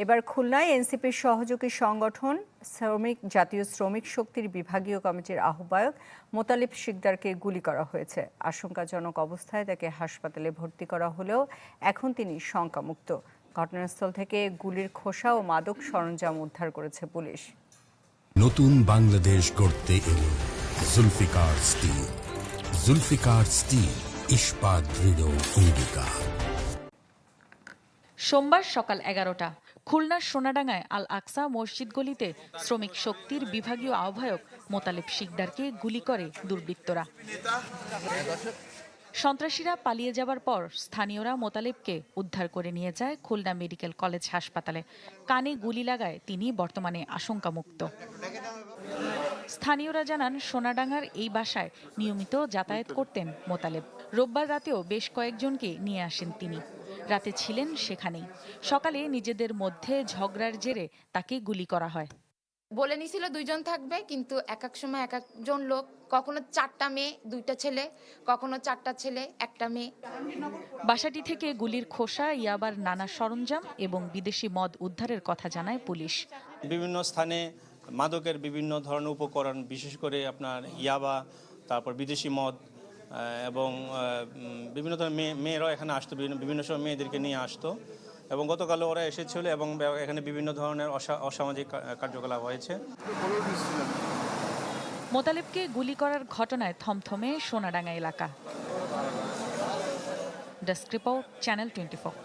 এবার খুলনায় এনসিপির সহযোগী সংগঠন জাতীয় শ্রমিক শক্তির বিভাগীয় কমিটির আহ্বায়ক মোতালিব শিকদারকে গুলি করা হয়েছে। আশঙ্কাজনক অবস্থায় তাকে হাসপাতালে ভর্তি করা হলেও এখন তিনি শঙ্কামুক্ত। ঘটনাস্থল থেকে গুলির খোসা ও মাদক সরঞ্জাম উদ্ধার করেছে পুলিশ। নতুন বাংলাদেশ গড়তে এলো জুলফিকার স্টিল। জুলফিকার স্টিল, ইস্পাত দৃঢ় অঙ্গীকার। সোমবার সকাল 11টা খুলনার সোনাডাঙ্গায় আল আকসা মসজিদ গলিতে শ্রমিক শক্তির বিভাগীয় আহ্বায়ক মোতালেব শিকদারকে গুলি করে দুর্বৃত্তরা। সন্ত্রাসীরা পালিয়ে যাবার পর স্থানীয়রা মোতালেবকে উদ্ধার করে নিয়ে যায় খুলনা মেডিকেল কলেজ হাসপাতালে। কানে গুলি লাগায় তিনি বর্তমানে আশঙ্কামুক্ত। স্থানীয়রা জানান, সোনাডাঙ্গার এই বাসায় নিয়মিত যাতায়াত করতেন মোতালেব। রোববার রাতেও বেশ কয়েকজনকে নিয়ে আসেন তিনি। রাতে ছিলেন সেখানেই। সকালে নিজেদের মধ্যে ঝগড়ার জেরে তাকে গুলি করা হয়। বলে নিছিল 2 জন থাকবে, কিন্তু এক এক সময় এক একজন লোক, কখনো 4টা মেয়ে 2টা ছেলে, কখনো 4টা ছেলে 1টা মেয়ে। বাসাটি থেকে গুলির খোসা, ইয়াবার নানা সরঞ্জাম এবং বিদেশি মদ উদ্ধারের কথা জানায় পুলিশ। বিভিন্ন স্থানে মাদকের বিভিন্ন ধরনের উপকরণ, বিশেষ করে আপনার ইয়াবা, তারপর বিদেশি মদ এবং বিভিন্ন ধরনের মেয়েরাও এখানে আসতো, বিভিন্ন সময় মেয়েদেরকে নিয়ে আসতো এবং গতকালও ওরা এসেছিল এবং এখানে বিভিন্ন ধরনের অসামাজিক কার্যকলাপ হয়েছে। মোতালেবকে গুলি করার ঘটনায় থমথমে সোনাডাঙ্গা এলাকা। Desk report, channel 24।